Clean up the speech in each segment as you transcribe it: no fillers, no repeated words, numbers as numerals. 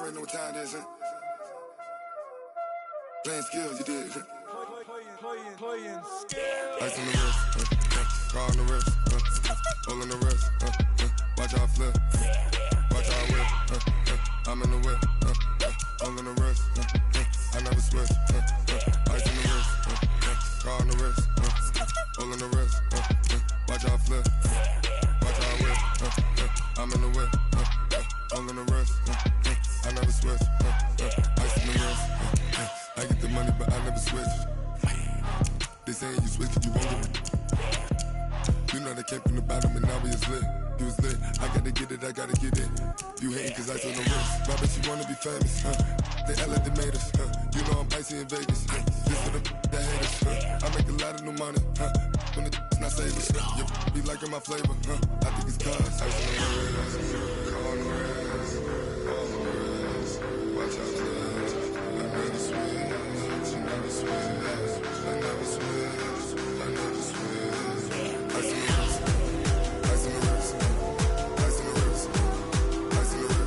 already know what time it is, huh? Playing skills, you did. Playing skills. Ice on the wrist, car on the wrist, hole in the wrist, watch how I flip, watch how I whip, I'm in the whip, hole in the wrist, I never switch, ice on the wrist, car on the wrist, hole in the wrist, watch how I flip, watch how I whip, I'm in the whip, hole in the wrist, I never switch, ice on the wrist, I get the money but I never switch. They saying you switch it, you won't get it. You know they came from the bottom and now we is lit. You was lit, I gotta get it, I gotta get it. You hating cause I told no risk. My bitch, you wanna be famous, They elevators, You know I'm icy in Vegas, This for the that haters, I make a lot of new money, When the not savers, You be liking my flavor, I think it's cause ice on the wrist, car on the wrist, all the wrist. Watch out, flex, I never switch, you never switch. I never switch, I never switch. Ice on the wrist, ice on the wrist, ice on the wrist, ice on the wrist, ice on the wrist,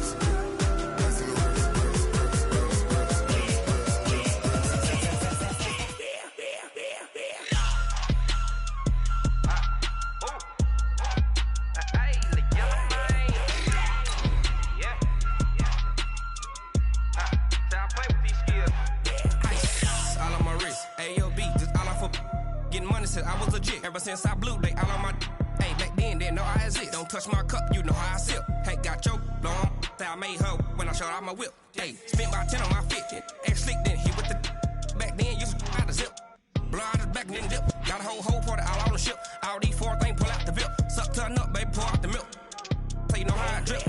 I was legit. Ever since I blew, they all on my hey, back then, didn't know I exist. Don't touch my cup, you know how I sip. Hey, got your long, that I made her when I showed out my whip. Hey, spent about 10 on my fit. Ex slick, then hit with the back then, used to out the zip. Blow out his back, then dip. Got a whole party all on the ship. All these four things, pull out the VIP. Suck, turn up, baby, pour out the milk. So you know how I drip.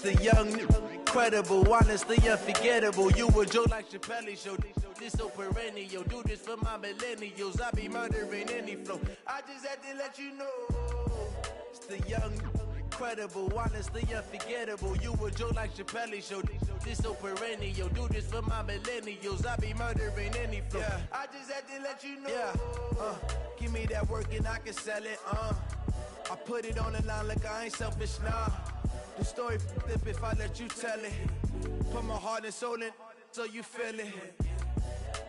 The young, incredible, honestly unforgettable. You a joke like Chappelle show. This so perennial. Do this for my millennials. I be murdering any flow. I just had to let you know. It's the young, incredible, honestly unforgettable. You a joke like Chappelle show. This so perennial. Do this for my millennials. I be murdering any flow. Yeah. I just had to let you know. Yeah. Give me that work and I can sell it. I put it on the line like I ain't selfish, nah. The story flip if I let you tell it. Put my heart and soul in so you feel it.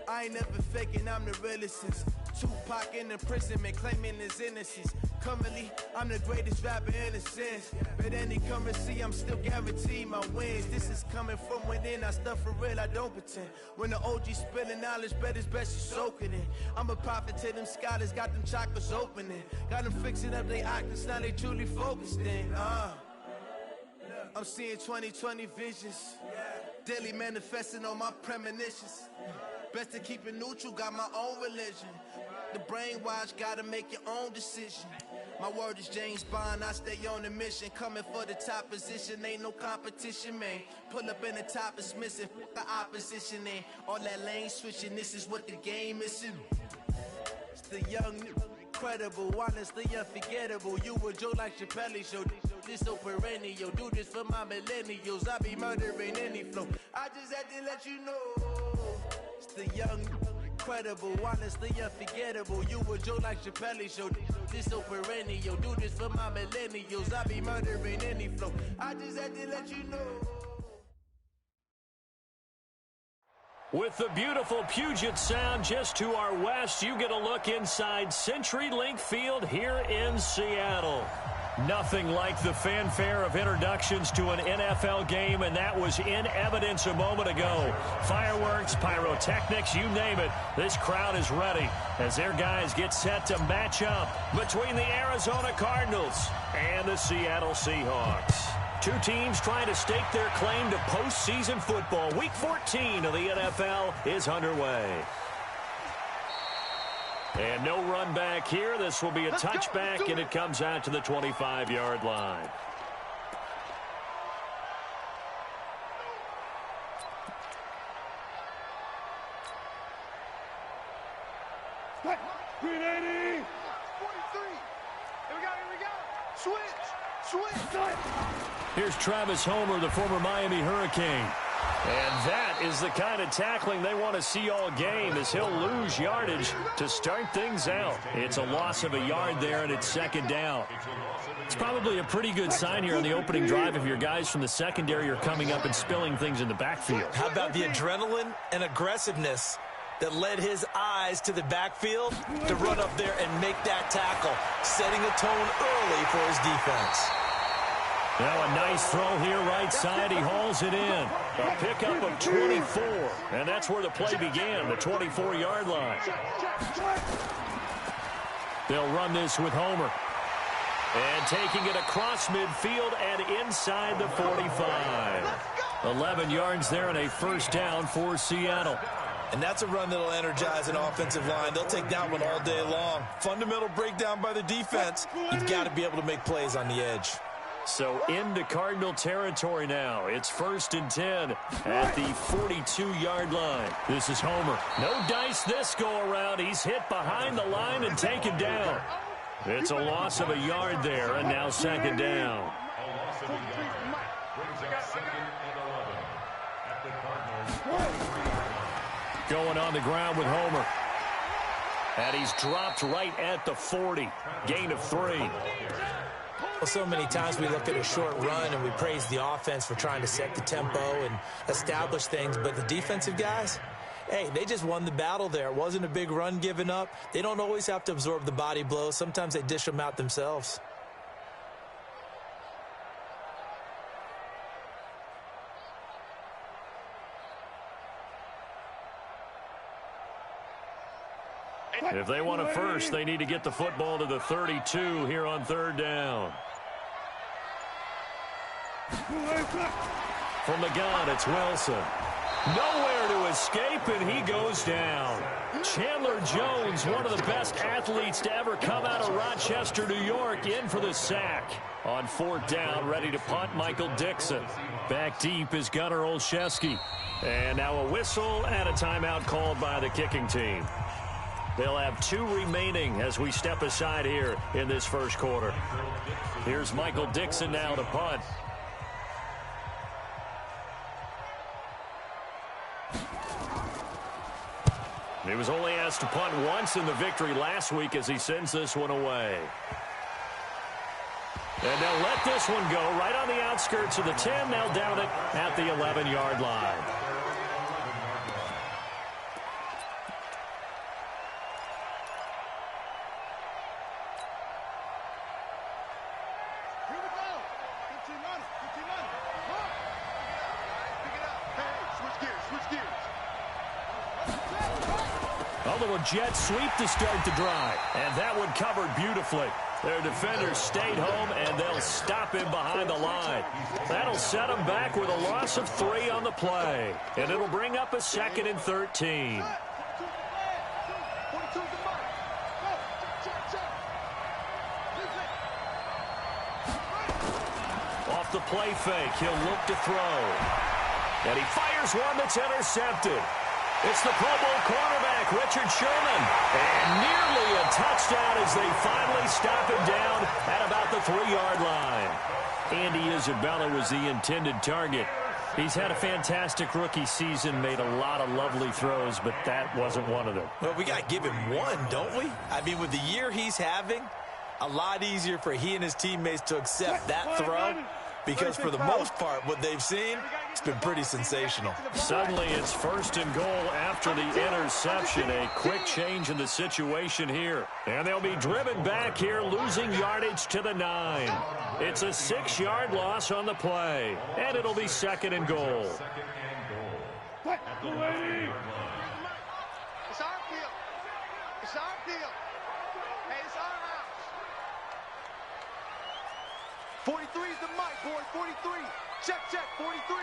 I ain't never faking, I'm the realest since Tupac in imprisonment, claiming his innocence. Currently, I'm the greatest rapper in a sense. But any currency, I'm still guaranteed my wins. This is coming from within, I stuff for real, I don't pretend. When the OG spilling knowledge, bet it's best you soak it in. I'm a prophet to them scholars, got them chakras opening. Got them fixing up they octaves, now they truly focused in. I'm seeing 2020 visions, daily manifesting on my premonitions. Best to keep it neutral, got my own religion. The brainwash, gotta make your own decision. My word is James Bond, I stay on a mission. Coming for the top position, ain't no competition, man. Pull up in the top, it's missing, the opposition ain't. All that lane switching, this is what the game is. It's the young, incredible, honestly unforgettable. You a joke like Chappelle show. This so perennial. Do this for my millennials. I be murdering any flow. I just had to let you know. It's the young, incredible, honestly unforgettable. You a joke like Chappelle show. This so perennial. Do this for my millennials. I be murdering any flow. I just had to let you know. With the beautiful Puget Sound just to our west, you get a look inside CenturyLink Field here in Seattle. Nothing like the fanfare of introductions to an NFL game, and that was in evidence a moment ago. Fireworks, pyrotechnics, you name it. This crowd is ready as their guys get set to match up between the Arizona Cardinals and the Seattle Seahawks. Two teams trying to stake their claim to postseason football. Week 14 of the NFL is underway. And no run back here. This will be a touchback, and it comes out to the 25-yard line. Green 80. 43. Here we go. Switch. Here's Travis Homer, the former Miami Hurricane. And that is the kind of tackling they want to see all game, as he'll lose yardage to start things out. It's a loss of a yard there, and it's second down. It's probably a pretty good sign here on the opening drive if your guys from the secondary are coming up and spilling things in the backfield. How about the adrenaline and aggressiveness that led his eyes to the backfield to run up there and make that tackle, setting a tone early for his defense. Now a nice throw here right side. He hauls it in. A pickup of 24. And that's where the play began, the 24-yard line. They'll run this with Homer. And taking it across midfield and inside the 45. 11 yards there and a first down for Seattle. And that's a run that'll energize an offensive line. They'll take that one all day long. Fundamental breakdown by the defense. You've got to be able to make plays on the edge. So into Cardinal territory now. It's 1st and 10 at the 42-yard line. This is Homer. No dice this go-around. He's hit behind the line and taken down. It's a loss of a yard there, and now second down. Going on the ground with Homer. And he's dropped right at the 40. Gain of 3. Well, so many times we look at a short run and we praise the offense for trying to set the tempo and establish things, but the defensive guys, hey, they just won the battle there. It wasn't a big run given up. They don't always have to absorb the body blows. Sometimes they dish them out themselves. If they want a first, they need to get the football to the 32 here on third down. From the gun, it's Wilson. Nowhere to escape, and he goes down. Chandler Jones, one of the best athletes to ever come out of Rochester, New York, in for the sack. On fourth down, ready to punt, Michael Dixon. Back deep is Gunnar Olszewski. And now a whistle and a timeout called by the kicking team. They'll have 2 remaining as we step aside here in this first quarter. Here's Michael Dixon now to punt. He was only asked to punt once in the victory last week as he sends this one away. And they'll let this one go right on the outskirts of the 10. They'll down it at the 11-yard line. Jet sweep to start the drive, and that one covered beautifully. Their defenders stayed home, and they'll stop him behind the line. That'll set him back with a loss of 3 on the play, and it'll bring up a 2nd and 13. Off the play fake, he'll look to throw, and he fires one that's intercepted. It's the Pro Bowl cornerback, Richard Sherman. And nearly a touchdown as they finally stop him down at about the 3-yard line. Andy Isabella was the intended target. He's had a fantastic rookie season, made a lot of lovely throws, but that wasn't one of them. Well, we got to give him one, don't we? I mean, with the year he's having, a lot easier for he and his teammates to accept that throw. Because for the most part, what they've seen, week's been pretty sensational. Suddenly it's 1st and goal after the interception. A quick change in the situation here. And they'll be driven back here, losing yardage to the 9. It's a 6-yard loss on the play. And it'll be 2nd and goal. It's our field. It's our field. Hey, it's our house. 43 is the mic, boy. 43. Check, 43.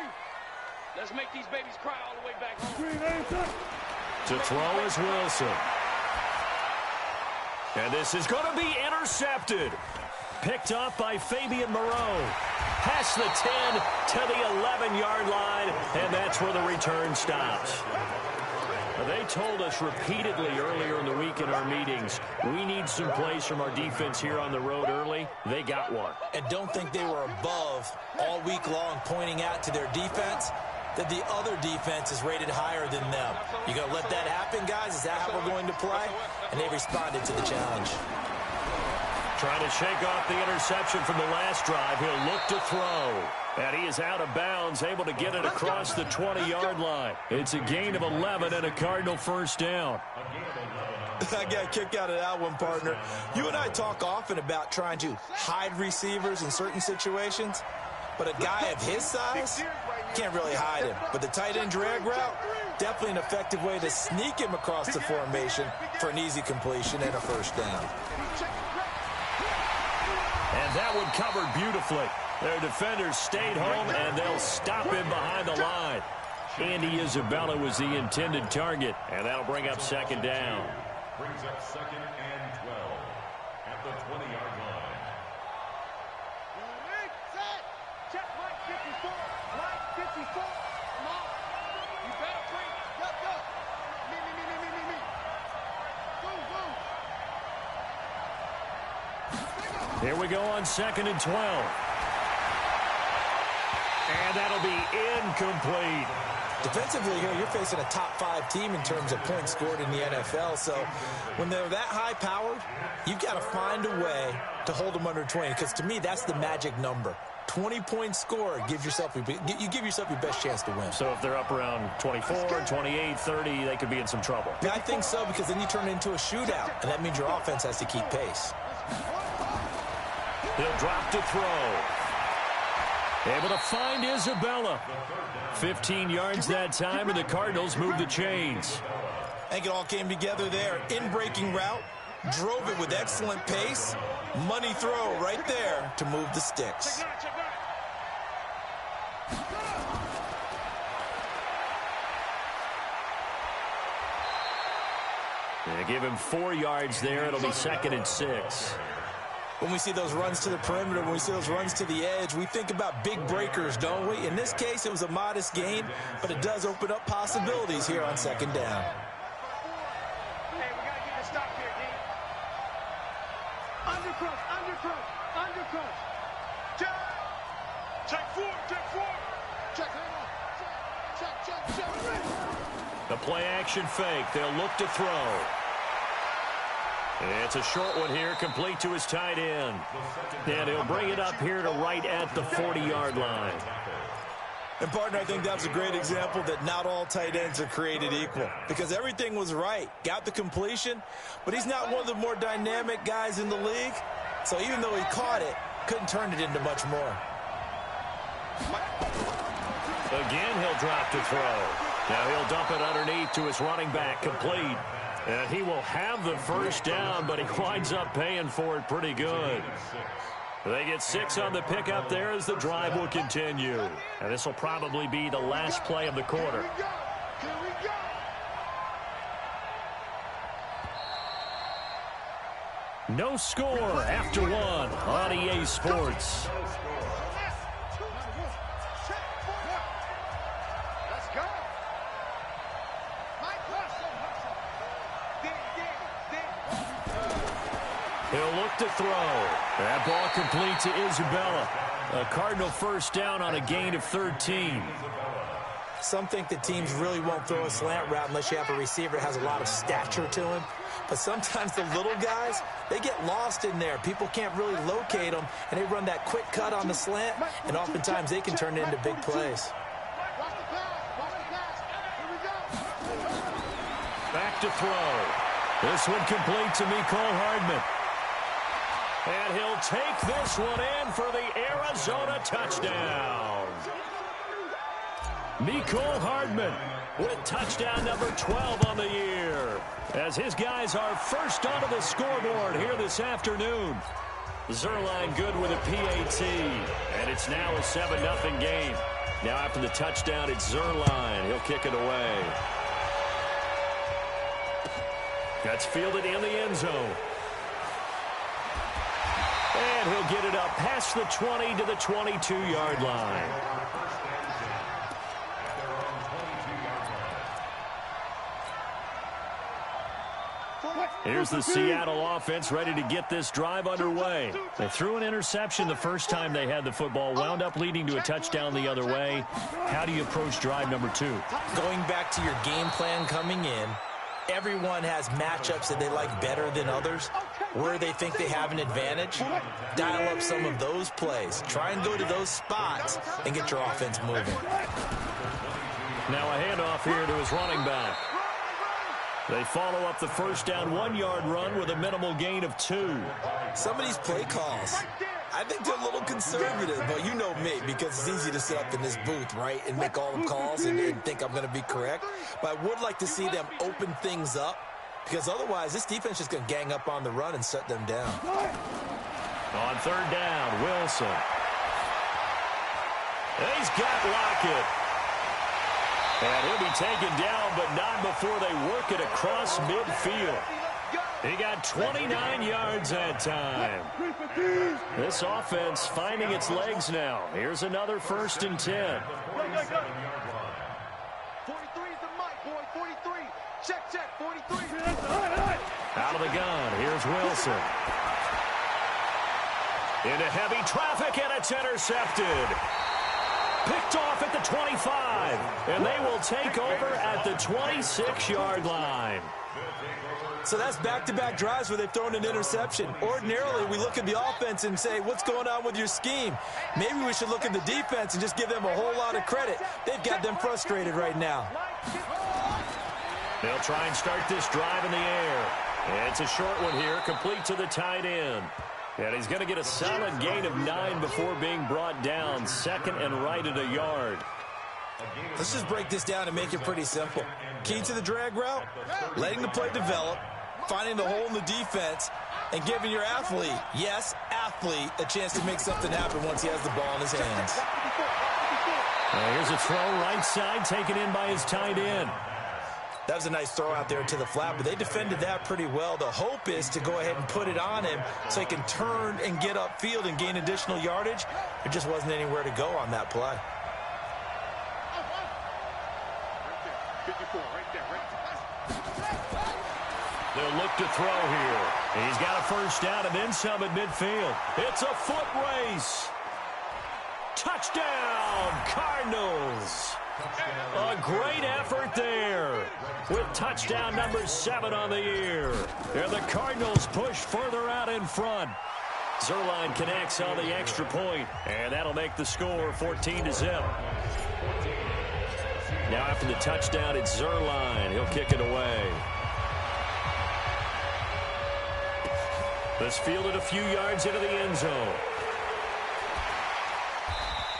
Let's make these babies cry all the way back home. To throw is Wilson. And this is going to be intercepted. Picked up by Fabian Moreau. Past the 10 to the 11-yard line, and that's where the return stops. They told us repeatedly earlier in the week in our meetings, we need some plays from our defense here on the road early. They got one. And don't think they were above all week long pointing out to their defense that the other defense is rated higher than them. You going to let that happen, guys? Is that how we're going to play? And they responded to the challenge. Trying to shake off the interception from the last drive. He'll look to throw. And he is out of bounds, able to get it across the 20-yard line. It's a gain of 11 and a Cardinal first down. I got a kick out of that one, partner. You and I talk often about trying to hide receivers in certain situations, but a guy of his size can't really hide him. But the tight end drag route, definitely an effective way to sneak him across the formation for an easy completion and a first down. And that one covered beautifully. Their defenders stayed home, and they'll stop him behind the line. Andy Isabella was the intended target, and that'll bring up 2nd down. Brings up 2nd and 12 at the 20-yard line. Set. Check Mike 54. Mike 54. Come on. You better bring it. Go. Me. Go. Here we go on 2nd and 12. And that'll be incomplete. Defensively here, you're facing a top-5 team in terms of points scored in the NFL. So when they're that high-powered, you've got to find a way to hold them under 20. Because to me, that's the magic number. 20 points scored, you give yourself your best chance to win. So if they're up around 24, 28, 30, they could be in some trouble. Yeah, I think so, because then you turn it into a shootout, and that means your offense has to keep pace. He'll drop to throw. Able to find Isabella. 15 yards that time, and the Cardinals move the chains. I think it all came together there. In-breaking route, drove it with excellent pace. Money throw right there to move the sticks. They give him 4 yards there. It'll be 2nd and 6. When we see those runs to the perimeter, when we see those runs to the edge, we think about big breakers, don't we? In this case, it was a modest gain, but it does open up possibilities here on 2nd down. Hey, we got to get this stop here, D. Undercross. Check 4. Check, hang on. Check. The play-action fake. They'll look to throw. It's a short one here, complete to his tight end. And he'll bring it up here to right at the 40-yard line. And, partner, I think that's a great example that not all tight ends are created equal. Because everything was right. Got the completion, but he's not one of the more dynamic guys in the league. So even though he caught it, couldn't turn it into much more. Again, he'll drop to throw. Now he'll dump it underneath to his running back, complete. And he will have the first down, but he winds up paying for it pretty good. They get 6 on the pickup there as the drive will continue. And this will probably be the last play of the quarter. Here we go. No score after 1 on EA Sports. Let's go. He'll look to throw. That ball complete to Isabella. A Cardinal first down on a gain of 13. Some think that teams really won't throw a slant route unless you have a receiver that has a lot of stature to him. But sometimes the little guys, they get lost in there. People can't really locate them, and they run that quick cut on the slant, and oftentimes they can turn it into big plays. Back to throw. This one complete to Mecole Hardman. And he'll take this one in for the Arizona touchdown. Mecole Hardman with touchdown number 12 on the year, as his guys are first onto the scoreboard here this afternoon. Zuerlein good with a PAT, and it's now a 7-0 game. Now after the touchdown, it's Zuerlein. He'll kick it away. That's fielded in the end zone. And he'll get it up past the 20 to the 22-yard line. Here's the Seattle offense ready to get this drive underway. They threw an interception the first time they had the football, wound up leading to a touchdown the other way. How do you approach drive number 2? Going back to your game plan coming in, everyone has matchups that they like better than others. Where they think they have an advantage, dial up some of those plays. Try and go to those spots and get your offense moving. Now a handoff here to his running back. They follow up the first down 1-yard run with a minimal gain of 2. Some of these play calls, I think they're a little conservative, but you know me, because it's easy to sit up in this booth, right, and make all the calls and think I'm going to be correct. But I would like to see them open things up, because otherwise this defense is going to gang up on the run and shut them down. On third down, Wilson. He's got Lockett. And he'll be taken down, but not before they work it across midfield. He got 29 yards that time. This offense finding its legs now. Here's another 1st and 10. 43 is the mic, boy. 43. Check, 43. Out of the gun, here's Wilson. Into heavy traffic, and it's intercepted. Picked off at the 25, and they will take over at the 26-yard line. So that's back-to-back drives where they've thrown an interception. Ordinarily, we look at the offense and say, what's going on with your scheme? Maybe we should look at the defense and just give them a whole lot of credit. They've got them frustrated right now. They'll try and start this drive in the air. It's a short one here, complete to the tight end. And he's going to get a solid gain of 9 before being brought down. Second and right at a yard. Let's just break this down and make it pretty simple. Key to the drag route, letting the play develop, finding the hole in the defense, and giving your athlete, yes, athlete, a chance to make something happen once he has the ball in his hands. Here's a throw right side, taken in by his tight end. That was a nice throw out there to the flat, but they defended that pretty well. The hope is to go ahead and put it on him so he can turn and get upfield and gain additional yardage. There just wasn't anywhere to go on that play. They'll look to throw here. He's got a first down and then some at midfield. It's a foot race. Touchdown, Cardinals. A great effort there with touchdown number 7 on the year. And the Cardinals push further out in front. Zuerlein connects on the extra point, and that'll make the score 14-0. Now after the touchdown, it's Zuerlein. He'll kick it away. This fielded a few yards into the end zone.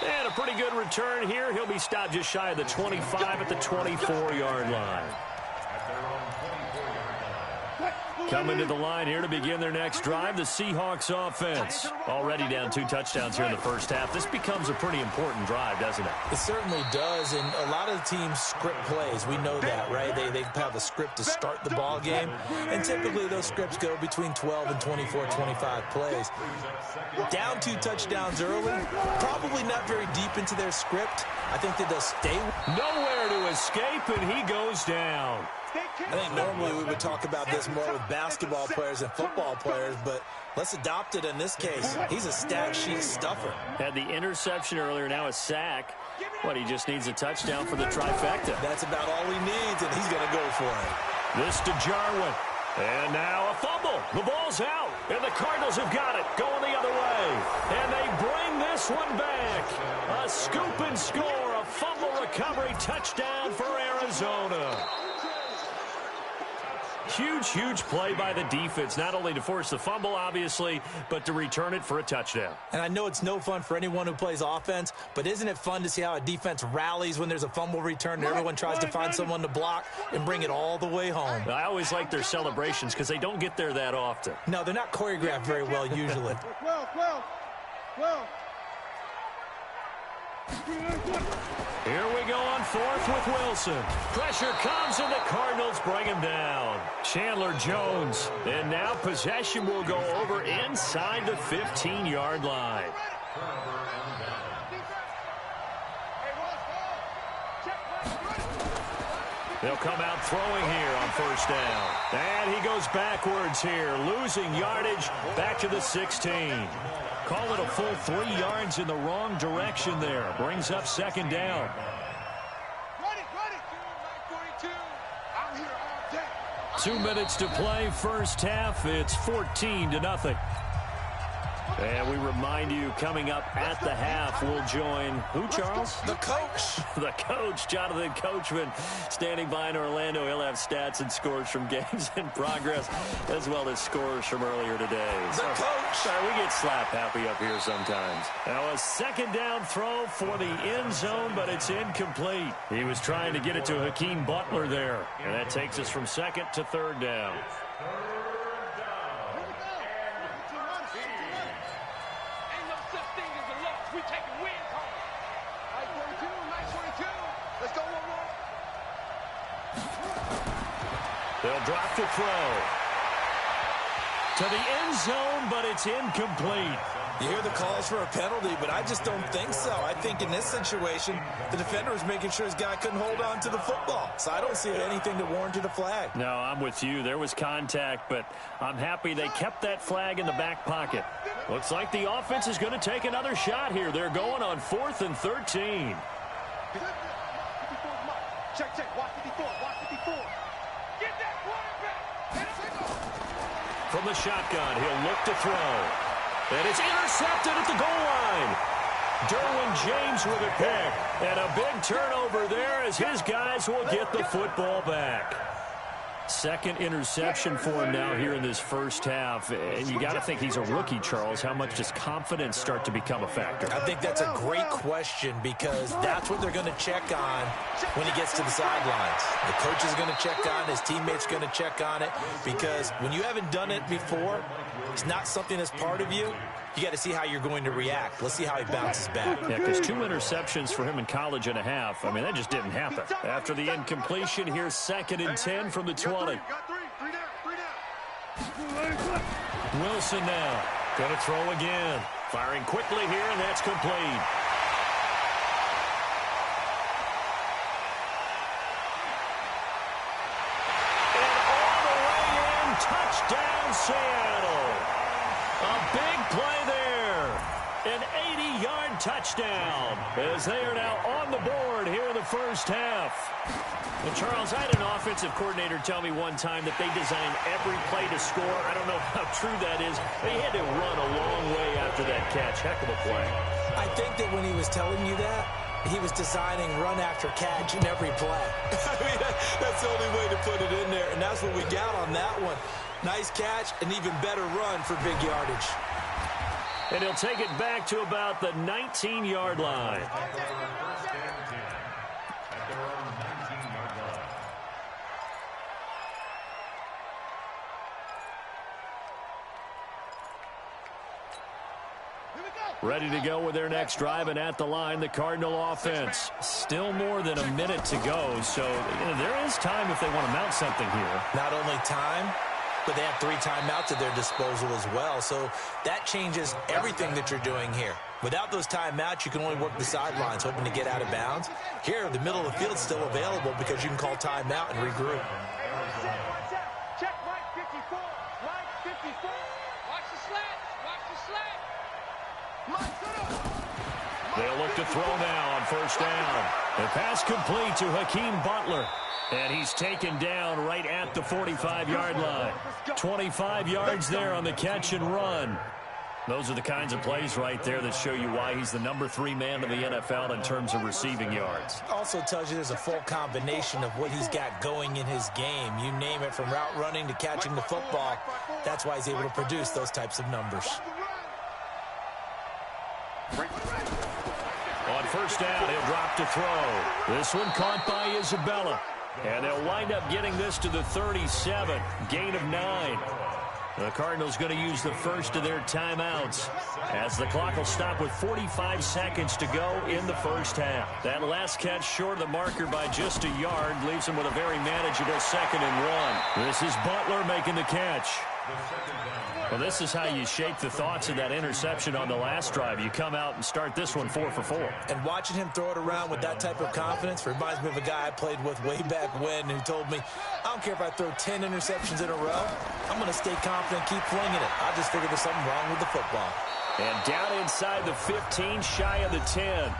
And a pretty good return here. He'll be stopped just shy of the 25 at the 24-yard line. Coming to the line here to begin their next drive, the Seahawks offense. Already down 2 touchdowns here in the first half. This becomes a pretty important drive, doesn't it? It certainly does, and a lot of the teams script plays. We know that, right? They have a script to start the ball game, and typically those scripts go between 12 and 24, 25 plays. Down 2 touchdowns early, probably not very deep into their script. I think that they'll stay. Nowhere to escape, and he goes down. I think normally we would talk about this more with basketball players and football players, but let's adopt it in this case. He's a stat sheet stuffer. Had the interception earlier, now a sack. What, he just needs a touchdown for the trifecta. That's about all he needs, and he's going to go for it. This to Jarwin. And now a fumble. The ball's out, and the Cardinals have got it. Going the other way. And they bring this one back. A scoop and score, a fumble recovery touchdown for Arizona. Huge play by the defense, not only to force the fumble, obviously, but to return it for a touchdown. And I know it's no fun for anyone who plays offense, but isn't it fun to see how a defense rallies when there's a fumble return and everyone tries to find someone to block and bring it all the way home? I always like their celebrations because they don't get there that often. No, they're not choreographed very well usually. Well. Here we go on fourth with Wilson. Pressure comes and the Cardinals bring him down. Chandler Jones. And now possession will go over inside the 15-yard line. They'll come out throwing here on first down. And he goes backwards here, losing yardage back to the 16. Call it a full 3 yards in the wrong direction there. Brings up second down. Run it. 942. I'm here all day. 2 minutes to play first half. It's 14-0. And we remind you, coming up at the half, we'll join who, Charles? The coach. The coach, Jonathan Coachman, standing by in Orlando. He'll have stats and scores from games in progress, as well as scores from earlier today. The coach. Sorry, we get slap happy up here sometimes. Now a second down throw for the end zone, but it's incomplete. He was trying to get it to Hakeem Butler there. And that takes us from second to third down. They'll drop to throw. To the end zone, but it's incomplete. You hear the calls for a penalty, but I just don't think so. I think in this situation, the defender was making sure his guy couldn't hold on to the football. So I don't see anything to warrant a flag. No, I'm with you. There was contact, but I'm happy they kept that flag in the back pocket. Looks like the offense is going to take another shot here. They're going on 4th and 13. Check. Watch 54. Get that quarterback. From the shotgun, he'll look to throw. And it's intercepted at the goal line. Derwin James with a pick. And a big turnover there as his guys will get the football back. Second interception for him now here in this first half. And you got to think he's a rookie, Charles. How much does confidence start to become a factor? I think that's a great question because that's what they're going to check on when he gets to the sidelines. The coach is going to check on, his teammates going to check on it because when you haven't done it before, it's not something that's part of you. You got to see how you're going to react. Let's see how he bounces back. Yeah, because 2 interceptions for him in college and a half. I mean, that just didn't happen. After the incompletion, here's 2nd and 10 from the 20. Wilson now. Going to throw again. Firing quickly here, and that's complete. And all the way in, touchdown Seattle. A big play there. An 80-yard touchdown as they are now on the board here in the first half. Well, Charles, I had an offensive coordinator tell me one time that they designed every play to score. I don't know how true that is, but he had to run a long way after that catch. Heck of a play. I think that when he was telling you that, he was designing run after catch in every play. I mean, that's the only way to put it in there, and that's what we got on that one. Nice catch, an even better run for big yardage. And he'll take it back to about the 19-yard line. Ready to go with their next drive, and at the line, the Cardinal offense. Still more than a minute to go, so there is time if they want to mount something here. Not only time, but they have 3 timeouts at their disposal as well, so that changes everything that you're doing here. Without those timeouts, you can only work the sidelines, hoping to get out of bounds. Here, the middle of the field's still available because you can call timeout and regroup. Check right 54. Right 54. Watch the slant. They'll look to throw now on first down. The pass complete to Hakeem Butler. And he's taken down right at the 45-yard line. 25 yards there on the catch and run. Those are the kinds of plays right there that show you why he's the number 3 man in the NFL in terms of receiving yards. Also tells you there's a full combination of what he's got going in his game. You name it, from route running to catching the football. That's why he's able to produce those types of numbers. On first down, he'll drop to throw. This one caught by Isabella. And they'll wind up getting this to the 37. Gain of 9. The Cardinals going to use the first of their timeouts as the clock will stop with 45 seconds to go in the first half. That last catch short of the marker by just a yard leaves him with a very manageable 2nd and 1. This is Butler making the catch. Well, this is how you shape the thoughts of that interception on the last drive. You come out and start this one 4 for 4. And watching him throw it around with that type of confidence reminds me of a guy I played with way back when who told me, I don't care if I throw 10 interceptions in a row, I'm going to stay confident, keep flinging it. I just figured there's something wrong with the football. And down inside the 15, shy of the 10.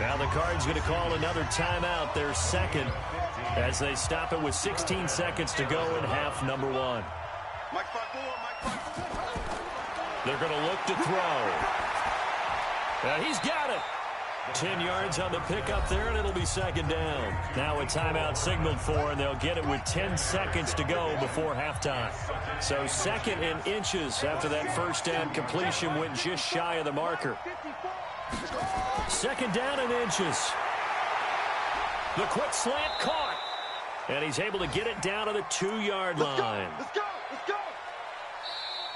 Now the Cards going to call another timeout, their second, as they stop it with 16 seconds to go in half number 1. They're going to look to throw. And he's got it. 10 yards on the pickup there, and it'll be 2nd down. Now a timeout signaled for, and they'll get it with 10 seconds to go before halftime. So 2nd and inches after that first down completion went just shy of the marker. 2nd down and inches. The quick slant caught. And he's able to get it down to the 2-yard line. Let's go.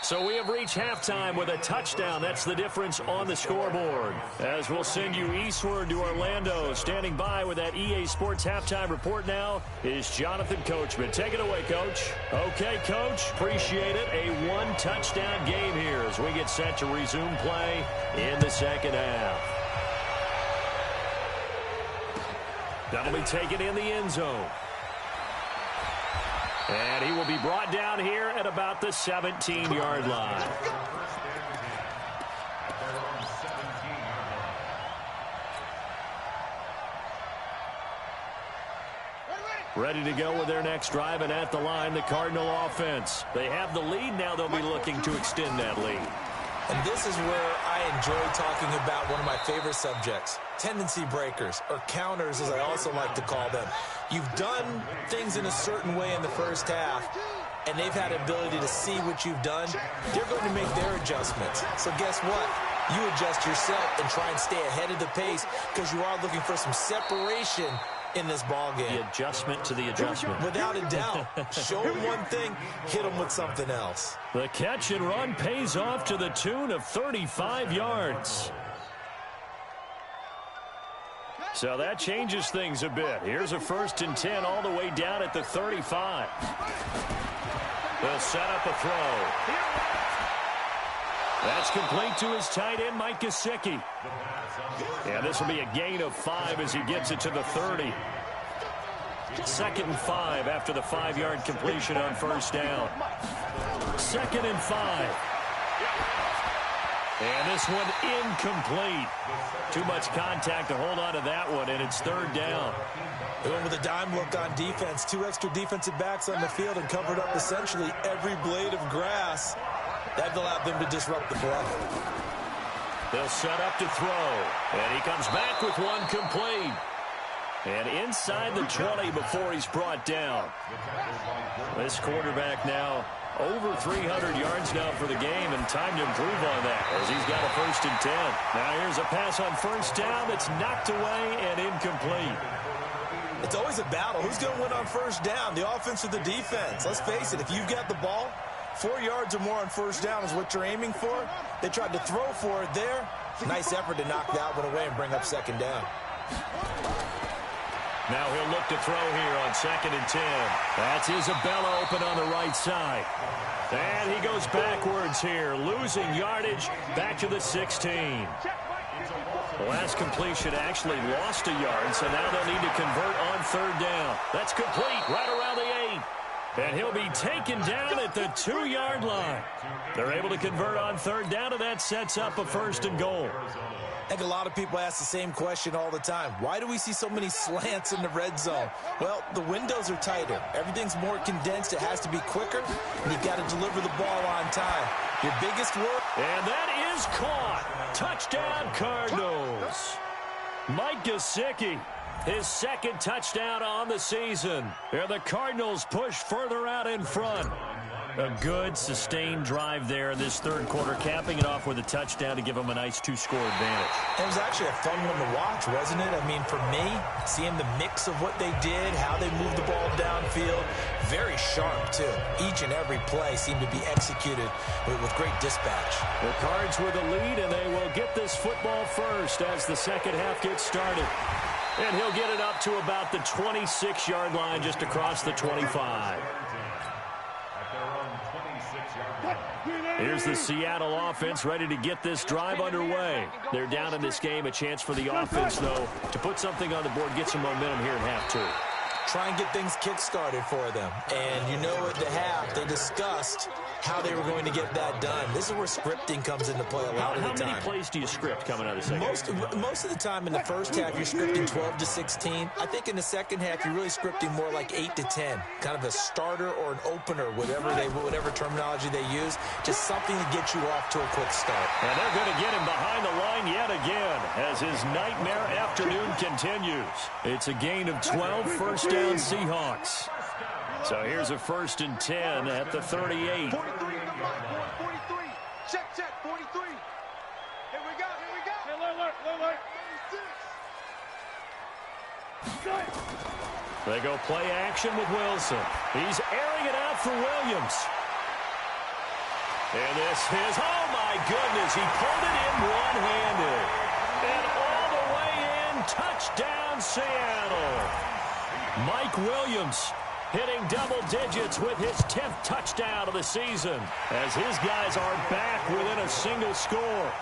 So we have reached halftime with a touchdown. That's the difference on the scoreboard. As we'll send you eastward to Orlando. Standing by with that EA Sports halftime report now is Jonathan Coachman. Take it away, Coach. Okay, Coach. Appreciate it. A 1-touchdown game here as we get set to resume play in the second half. That'll be taken in the end zone. And he will be brought down here at about the 17-yard line. Ready to go with their next drive, and at the line, the Cardinal offense. They have the lead. Now they'll be looking to extend that lead. And this is where I enjoy talking about one of my favorite subjects, tendency breakers, or counters as I also like to call them. You've done things in a certain way in the first half, and they've had the ability to see what you've done. They're going to make their adjustments. So guess what? You adjust yourself and try and stay ahead of the pace because you are looking for some separation in this ball game. The adjustment to the adjustment. Without a doubt. Show them one thing, hit them with something else. The catch and run pays off to the tune of 35 yards. So that changes things a bit. Here's a 1st and 10 all the way down at the 35. They'll set up a throw. That's complete to his tight end, Mike Gesicki. And this will be a gain of 5 as he gets it to the 30. 2nd and 5 after the 5-yard completion on first down. 2nd and 5. And this one incomplete. Too much contact to hold on to that one, and it's 3rd down. They went with a dime look on defense. 2 extra defensive backs on the field and covered up essentially every blade of grass. That allowed them to disrupt the play. They'll set up to throw. And he comes back with one complete. And inside the 20 before he's brought down. This quarterback now over 300 yards now for the game, and time to improve on that as he's got a 1st and 10. Now here's a pass on first down that's knocked away and incomplete. It's always a battle. Who's going to win on first down, the offense or the defense? Let's face it, if you've got the ball, 4 yards or more on first down is what you're aiming for. They tried to throw for it there. Nice effort to knock that one away and bring up 2nd down. Now he'll look to throw here on 2nd and 10. That's Isabella open on the right side. And he goes backwards here, losing yardage back to the 16. The last completion actually lost a yard, so now they'll need to convert on 3rd down. That's complete right around the 8. And he'll be taken down at the 2-yard line. They're able to convert on 3rd down, and that sets up a 1st and goal. I think a lot of people ask the same question all the time. Why do we see so many slants in the red zone? Well, the windows are tighter. Everything's more condensed. It has to be quicker, and you've got to deliver the ball on time. Your biggest work. And that is caught. Touchdown, Cardinals. Mike Gesicki, his second touchdown on the season. And the Cardinals push further out in front. A good, sustained drive there in this third quarter, capping it off with a touchdown to give them a nice two-score advantage. It was actually a fun one to watch, wasn't it? I mean, for me, seeing the mix of what they did, how they moved the ball downfield, very sharp, too. Each and every play seemed to be executed with great dispatch. The Cards with the lead, and they will get this football first as the second half gets started. And he'll get it up to about the 26-yard line, just across the 25. Here's the Seattle offense ready to get this drive underway. They're down in this game. A chance for the offense, though, to put something on the board, get some momentum here in half two. Try and get things kick-started for them. And you know at the half, they discussed how they were going to get that done. This is where scripting comes into play a lot of the time. How many plays do you script coming out of the second? Most of the time in the first half, you're scripting 12 to 16. I think in the second half, you're really scripting more like 8 to 10. Kind of a starter or an opener, whatever terminology they use. Just something to get you off to a quick start. And they're going to get him behind the line yet again as his nightmare afternoon continues. It's a gain of 12, first down Seahawks. So here's a 1st and 10 at the 38. 43 in the mic, 43. Check, 43. Here we go. Hey, alert. 36. They go play action with Wilson. He's airing it out for Williams. And this is, oh my goodness, he pulled it in one-handed. And all the way in, touchdown Seattle. Mike Williams hitting double digits with his 10th touchdown of the season as his guys are back within a single score.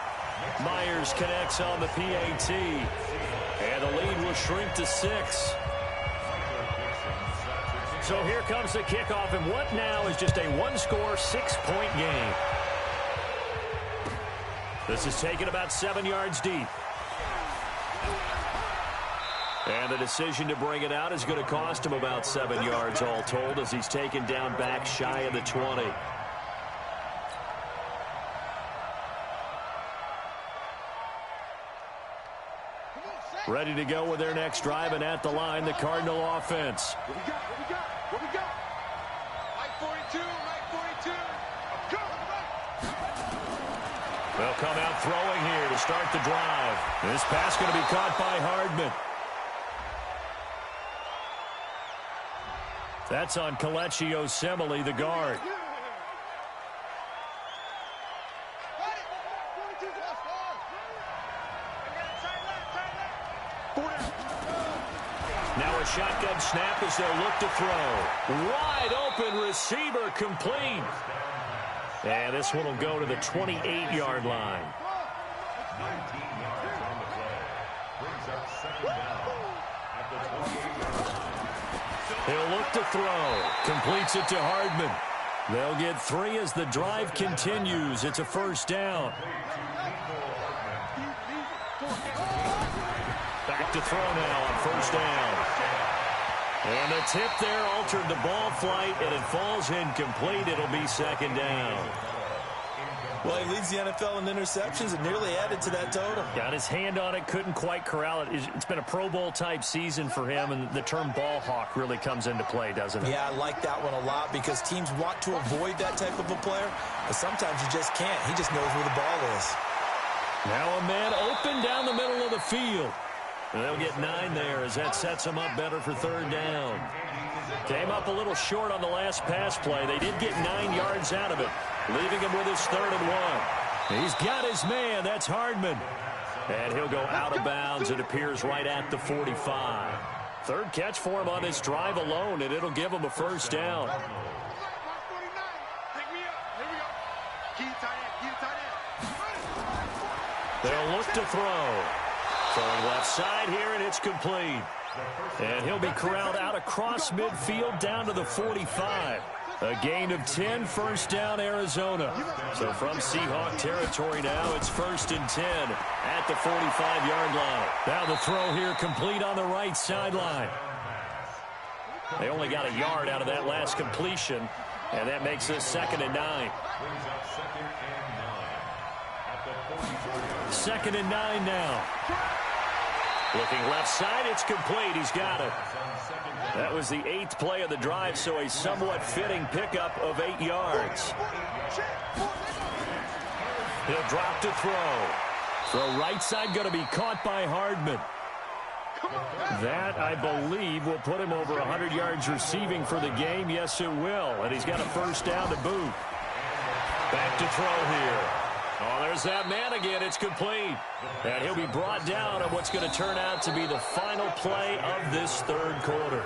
Myers connects on the PAT, and the lead will shrink to 6. So here comes the kickoff, and what now is just a one-score, 6-point game. This is taken about 7 yards deep. And the decision to bring it out is going to cost him about 7 yards all told as he's taken down back shy of the 20. Ready to go with their next drive, and at the line, the Cardinal offense. What we got? Mike 42. Go. They'll come out throwing here to start the drive. This pass going to be caught by Hardman. That's on Kelechi Osemele, the guard. Now a shotgun snap as they'll look to throw. Wide open receiver complete. And this one will go to the 28-yard line. 19 yards on the play. Brings up second down at the 28-yard line. He'll look to throw. Completes it to Hardman. They'll get 3 as the drive continues. It's a first down. Back to throw now on first down. And the tip there altered the ball flight, and it falls incomplete. It'll be second down. Well, he leads the NFL in interceptions and nearly added to that total. Got his hand on it, couldn't quite corral it. It's been a Pro Bowl-type season for him, and the term ball hawk really comes into play, doesn't it? Yeah, I like that one a lot because teams want to avoid that type of a player, but sometimes you just can't. He just knows where the ball is. Now a man open down the middle of the field. And they'll get 9 there as that sets him up better for third down. Came up a little short on the last pass play. They did get 9 yards out of it, leaving him with his 3rd and 1. He's got his man. That's Hardman. And he'll go out of bounds. It appears right at the 45. Third catch for him on this drive alone, and it'll give him a first down. They'll look to throw. Throwing left side here, and it's complete. And he'll be corralled out across midfield down to the 45. A gain of 10, first down Arizona. So from Seahawk territory now, it's 1st and 10 at the 45-yard line. Now the throw here complete on the right sideline. They only got a yard out of that last completion, and that makes this 2nd and 9. Brings up 2nd and 9 at the 2nd and 9 now. Looking left side, it's complete. He's got it. That was the 8th play of the drive, so a somewhat fitting pickup of 8 yards. He'll drop to throw. Throw right side going to be caught by Hardman. That, I believe, will put him over 100 yards receiving for the game. Yes, it will. And he's got a first down to boot. Back to throw here. Oh, there's that man again. It's complete. And he'll be brought down on what's going to turn out to be the final play of this 3rd quarter.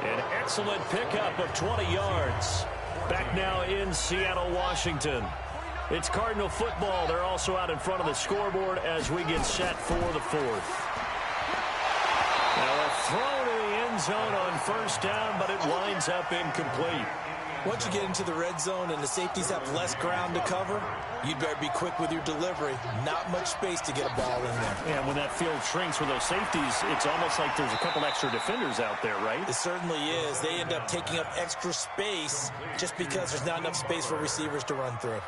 An excellent pickup of 20 yards. Back now in Seattle, Washington. It's Cardinal football. They're also out in front of the scoreboard as we get set for the 4th. Now a throw to the end zone on first down, but it winds up incomplete. Once you get into the red zone and the safeties have less ground to cover, you'd better be quick with your delivery. Not much space to get a ball in there. Yeah, when that field shrinks with those safeties, it's almost like there's a couple extra defenders out there, right? It certainly is. They end up taking up extra space just because there's not enough space for receivers to run through.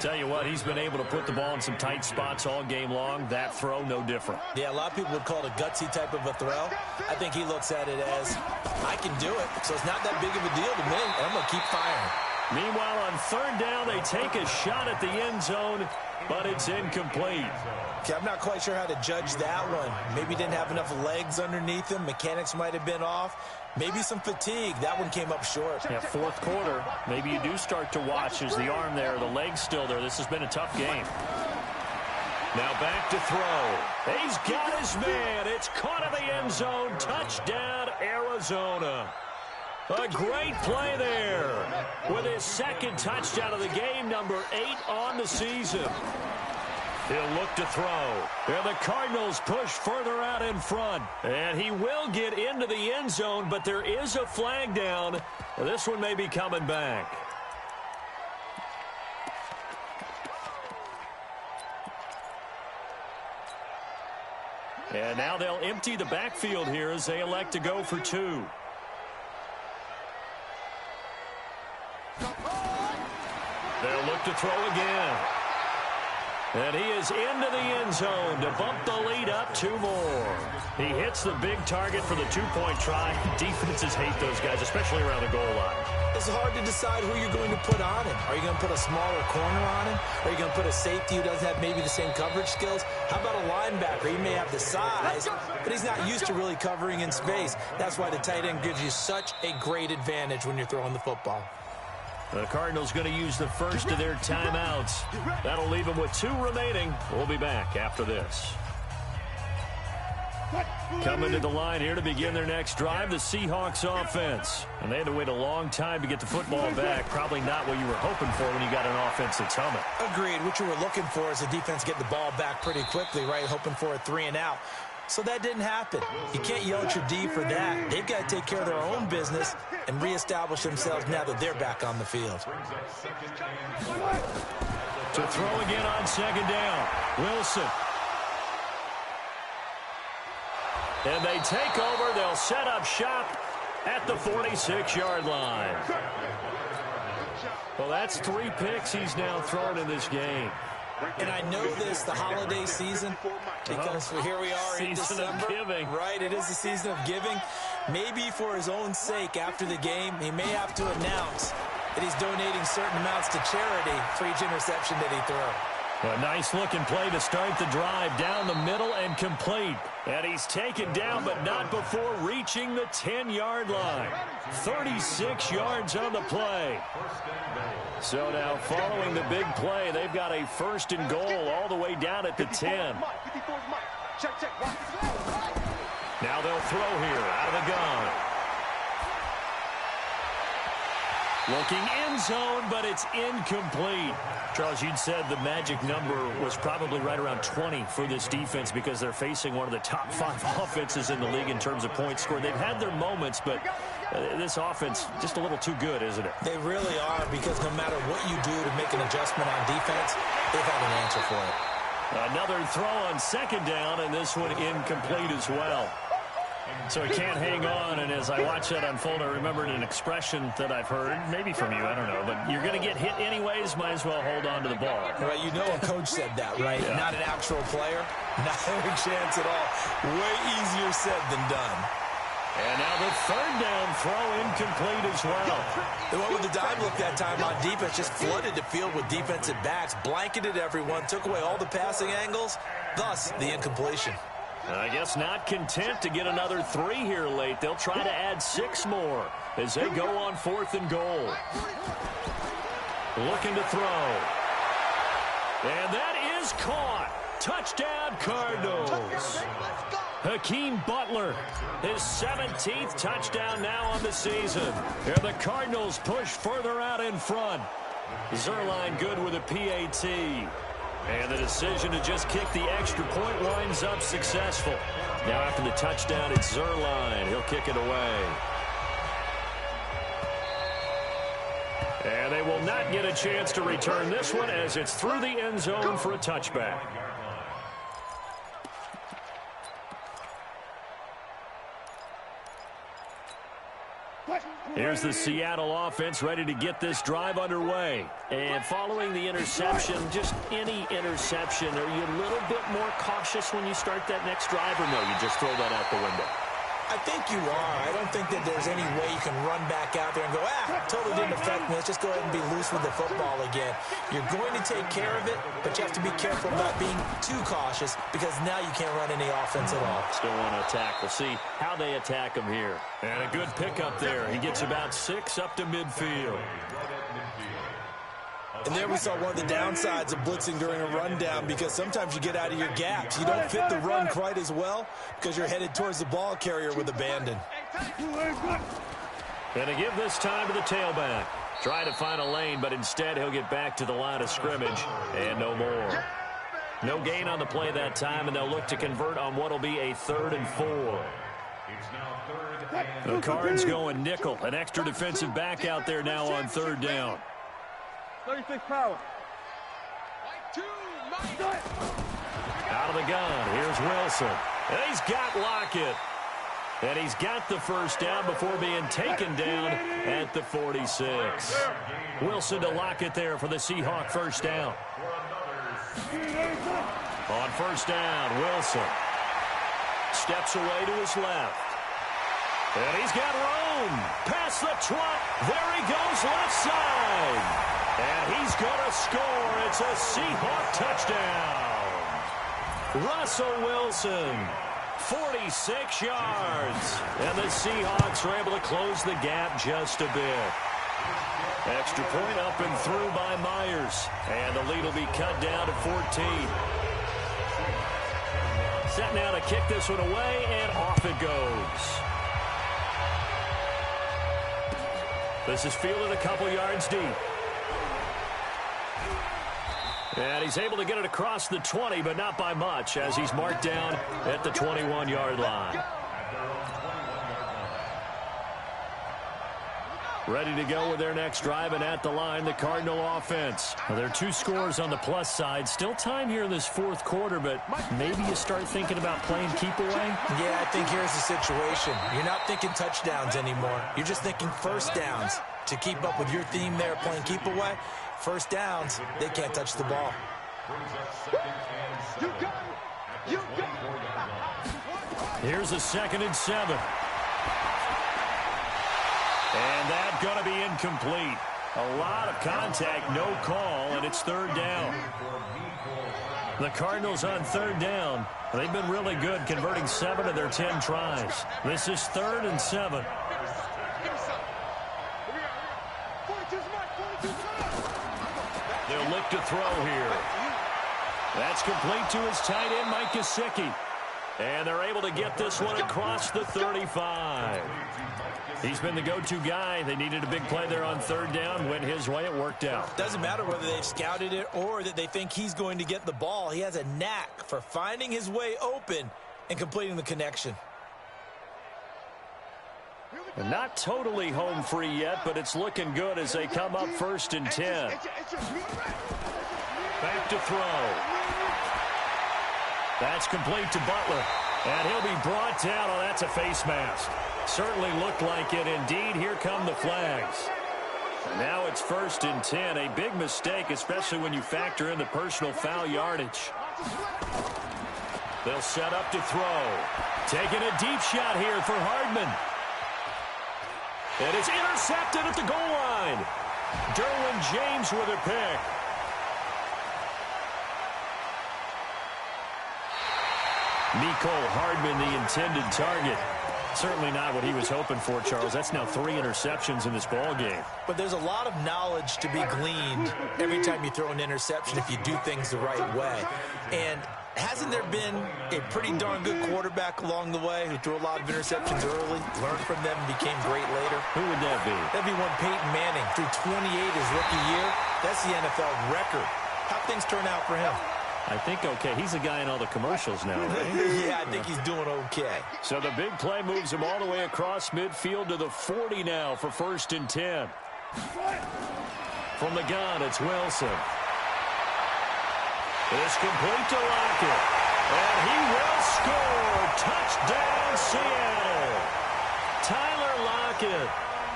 Tell you what, he's been able to put the ball in some tight spots all game long. That throw, no different. Yeah, a lot of people would call it a gutsy type of a throw. I think he looks at it as, I can do it, so it's not that big of a deal to me, and I'm going to keep firing. Meanwhile, on 3rd down, they take a shot at the end zone, but it's incomplete. Okay, I'm not quite sure how to judge that one. Maybe didn't have enough legs underneath him. Mechanics might have been off. Maybe some fatigue. That one came up short. Yeah, 4th quarter. Maybe you do start to watch as the arm there, the leg's still there. This has been a tough game. Now back to throw. He's got his man. It's caught in the end zone. Touchdown, Arizona. A great play there with his 2nd touchdown of the game, number 8 on the season. He'll look to throw. And the Cardinals push further out in front. And he will get into the end zone, but there is a flag down. This one may be coming back. And now they'll empty the backfield here as they elect to go for 2. They'll look to throw again. And he is into the end zone to bump the lead up 2 more. He hits the big target for the 2-point try. Defenses hate those guys, especially around the goal line. It's hard to decide who you're going to put on him. Are you going to put a smaller corner on him? Are you going to put a safety who doesn't have maybe the same coverage skills? How about a linebacker? He may have the size, but he's not used to really covering in space. That's why the tight end gives you such a great advantage when you're throwing the football. The Cardinals going to use the first of their timeouts. That'll leave them with 2 remaining. We'll be back after this. Coming to the line here to begin their next drive, the Seahawks offense. And they had to wait a long time to get the football back. Probably not what you were hoping for when you got an offense that's humming. Agreed. What you were looking for is the defense get the ball back pretty quickly, right? Hoping for a 3 and out. So that didn't happen. You can't yell at your D for that. They've got to take care of their own business and reestablish themselves now that they're back on the field. To throw again on 2nd down. Wilson. And they take over. They'll set up shop at the 46-yard line. Well, that's 3 picks he's now thrown in this game. And I know this, the holiday season, because here we are in December. Season of giving. Right, it is the season of giving. Maybe for his own sake after the game, he may have to announce that he's donating certain amounts to charity for each interception that he throws. A nice-looking play to start the drive down the middle and complete. And he's taken down, but not before reaching the 10-yard line. 36 yards on the play. So now following the big play, they've got a 1st and goal all the way down at the 10. Now they'll throw here out of the gun. Looking end zone, but it's incomplete. Charles, you'd said the magic number was probably right around 20 for this defense because they're facing one of the top 5 offenses in the league in terms of points scored. They've had their moments, but this offense just a little too good, isn't it? They really are, because no matter what you do to make an adjustment on defense, they've had an answer for it. Another throw on 2nd down, and this one incomplete as well. So he can't hang on, and as I watch that unfold, I remembered an expression that I've heard, maybe from you, I don't know, but you're going to get hit anyways, might as well hold on to the ball. Well, you know a coach said that, right? Yeah. Not an actual player. Not a chance at all. Way easier said than done. And now the third down throw incomplete as well. They went with the dive look that time on defense, just flooded the field with defensive backs, blanketed everyone, took away all the passing angles, thus the incompletion. I guess not content to get another 3 here late. They'll try to add 6 more as they go on 4th and goal. Looking to throw. And that is caught. Touchdown, Cardinals. Hakeem Butler, his 17th touchdown now on the season. And the Cardinals push further out in front. Zerline good with a PAT. And the decision to just kick the extra point winds up successful. Now after the touchdown, it's Zerline. He'll kick it away. And they will not get a chance to return this one as it's through the end zone for a touchback. Here's the Seattle offense ready to get this drive underway. And following the interception, just any interception, are you a little bit more cautious when you start that next drive, or no, you just throw that out the window? I think you are. I don't think that there's any way you can run back out there and go, totally didn't affect me. Let's just go ahead and be loose with the football again. You're going to take care of it, but you have to be careful about being too cautious because now you can't run any offense at all. Still want to attack. We'll see how they attack him here. And a good pickup there. He gets about 6 up to midfield. And there we saw one of the downsides of blitzing during a rundown because sometimes you get out of your gaps. You don't fit the run quite as well because you're headed towards the ball carrier with abandon. Going to give this time to the tailback. Trying to find a lane, but instead he'll get back to the line of scrimmage and no more. No gain on the play that time, and they'll look to convert on what will be a 3rd and 4. The Cards going nickel. An extra defensive back out there now on 3rd down. 36 power. Out of the gun. Here's Wilson. And he's got Lockett. And he's got the first down before being taken down at the 46. Wilson to Lockett there for the Seahawk first down. On first down, Wilson steps away to his left. And he's got room. Past the 20. There he goes left side. And he's going to score. It's a Seahawk touchdown. Russell Wilson, 46 yards. And the Seahawks are able to close the gap just a bit. Extra point up and through by Myers. And the lead will be cut down to 14. Set now to kick this one away, and off it goes. This is fielded a couple yards deep. And he's able to get it across the 20, but not by much, as he's marked down at the 21-yard line. Ready to go with their next drive, and at the line, the Cardinal offense. Well, there are 2 scores on the plus side. Still time here in this 4th quarter, but maybe you start thinking about playing keep away? Yeah, I think here's the situation. You're not thinking touchdowns anymore. You're just thinking first downs. To keep up with your theme there, playing keep away, first downs, they can't touch the ball. Here's a 2nd and 7. And that's going to be incomplete. A lot of contact, no call, and it's 3rd down. The Cardinals on 3rd down. They've been really good, converting 7 of their 10 tries. This is 3rd and 7. They'll look to throw here. That's complete to his tight end, Mike Gesicki. And they're able to get this one across the 35. He's been the go-to guy. They needed a big play there on 3rd down. Went his way. It worked out. Doesn't matter whether they've scouted it or that they think he's going to get the ball. He has a knack for finding his way open and completing the connection. And not totally home free yet, but it's looking good as they come up 1st and 10. Back to throw. That's complete to Butler. And he'll be brought down. Oh, that's a face mask. Certainly looked like it. Indeed, here come the flags. And now it's 1st and 10. A big mistake, especially when you factor in the personal foul yardage. They'll set up to throw. Taking a deep shot here for Hardman. And it's intercepted at the goal line. Derwin James with a pick. Mecole Hardman, the intended target. Certainly not what he was hoping for, Charles. That's now 3 interceptions in this ball game. But there's a lot of knowledge to be gleaned every time you throw an interception if you do things the right way. And hasn't there been a pretty darn good quarterback along the way who threw a lot of interceptions early, learned from them, and became great later? Who would that be? That'd be one Peyton Manning. Threw 28 his rookie year. That's the NFL record. How'd things turn out for him? I think okay. He's the guy in all the commercials now, right? Yeah, I think he's doing okay. So the big play moves him all the way across midfield to the 40 now for 1st and 10. From the gun, it's Wilson. It's complete to Lockett. And he will score. Touchdown, Seattle. Tyler Lockett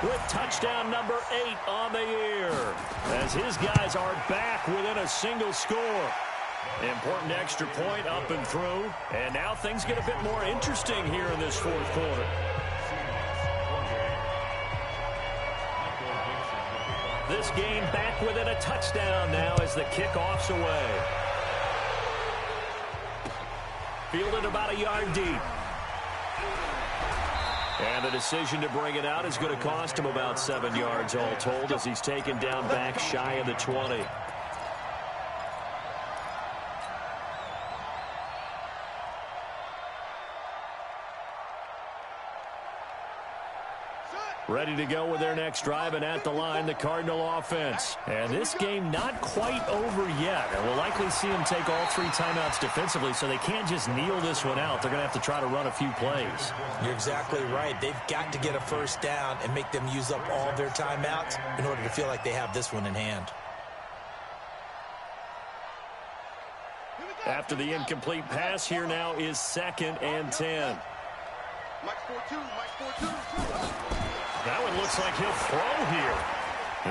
with touchdown number 8 on the year. As his guys are back within a single score. Important extra point up and through. And now things get a bit more interesting here in this 4th quarter. This game back within a touchdown now as the kickoff's away. Fielded about a yard deep. And the decision to bring it out is going to cost him about 7 yards all told as he's taken down back shy of the 20. Ready to go with their next drive, and at the line, the Cardinal offense. And this game not quite over yet. And we'll likely see them take all 3 timeouts defensively, so they can't just kneel this one out. They're going to have to try to run a few plays. You're exactly right. They've got to get a first down and make them use up all their timeouts in order to feel like they have this one in hand. After the incomplete pass, here now is 2nd and 10. Mike 4-2, Mike 4-2. That one looks like he'll throw here.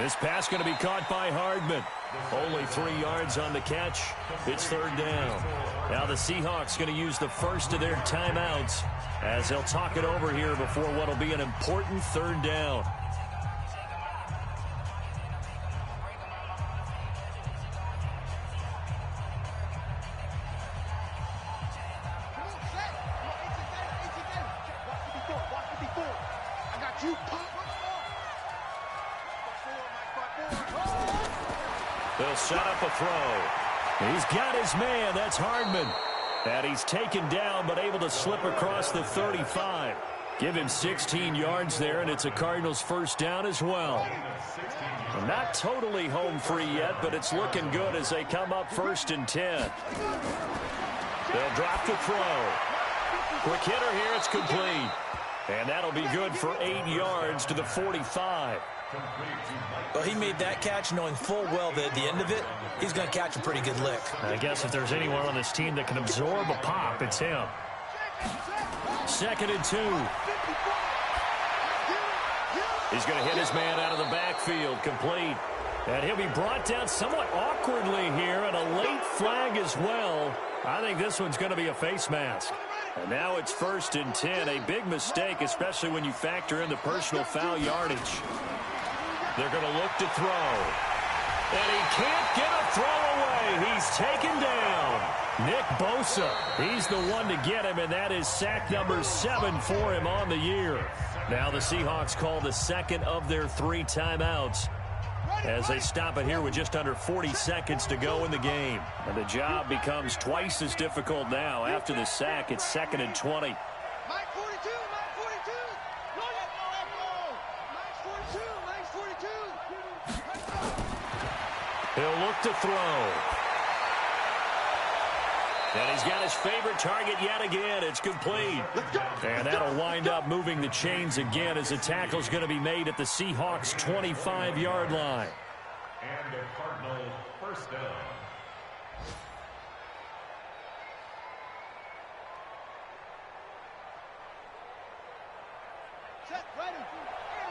This pass going to be caught by Hardman. Only 3 yards on the catch. It's 3rd down. Now the Seahawks going to use the first of their timeouts as they'll talk it over here before what will be an important 3rd down. They'll set up a throw. He's got his man. That's Hardman. And he's taken down but able to slip across the 35. Give him 16 yards there, and it's a Cardinals first down as well. Not totally home free yet, but it's looking good as they come up 1st and 10. They'll drop the throw. Quick hitter here. It's complete. And that'll be good for 8 yards to the 45. Well, he made that catch knowing full well that at the end of it, he's going to catch a pretty good lick. I guess if there's anyone on this team that can absorb a pop, it's him. 2nd and 2. He's going to hit his man out of the backfield, complete. And he'll be brought down somewhat awkwardly here, and a late flag as well. I think this one's going to be a face mask. And now it's 1st and 10. A big mistake, especially when you factor in the personal foul yardage. They're going to look to throw. And he can't get a throw away. He's taken down. Nick Bosa, he's the one to get him, and that is sack number 7 for him on the year. Now the Seahawks call the 2nd of their 3 timeouts as they stop it here with just under 40 seconds to go in the game. And the job becomes twice as difficult now. After the sack, it's 2nd and 20. Mike 42, Mike 42. Mike 42, Mike 42. He'll look to throw. And he's got his favorite target yet again. It's complete. And that'll wind up moving the chains again as the tackle's going to be made at the Seahawks' 25-yard line. And the Cardinals first down. Set, ready.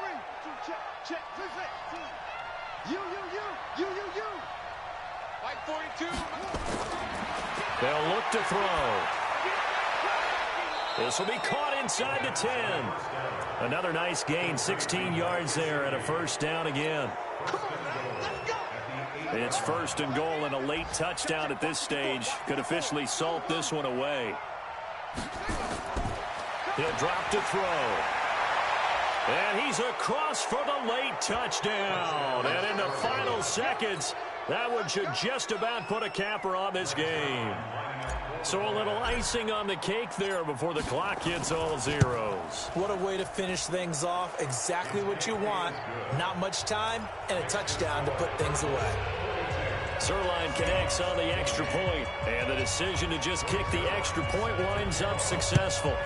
Ready. Check, check. You. White 42. They'll look to throw. This will be caught inside the 10. Another nice gain, 16 yards there, and a first down again. It's first and goal, and a late touchdown at this stage could officially salt this one away. He'll drop to throw. And he's across for the late touchdown. And in the final seconds, that one should just about put a capper on this game. So a little icing on the cake there before the clock hits all zeros. What a way to finish things off. Exactly what you want. Not much time and a touchdown to put things away. Zerline connects on the extra point, and the decision to just kick the extra point winds up successful.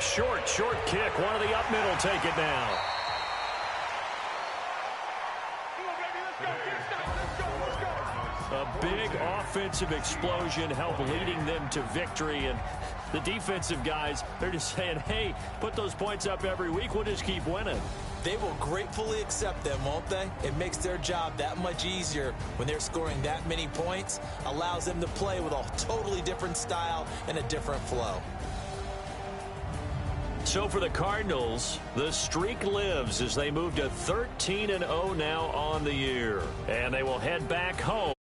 Short kick. One of the up middle take it now. A big offensive explosion helped leading them to victory, and the defensive guys, they're just saying, hey, put those points up every week, we'll just keep winning. They will gratefully accept them, won't they? It makes their job that much easier when they're scoring that many points, allows them to play with a totally different style and a different flow. So for the Cardinals, the streak lives as they move to 13-0 now on the year, and they will head back home.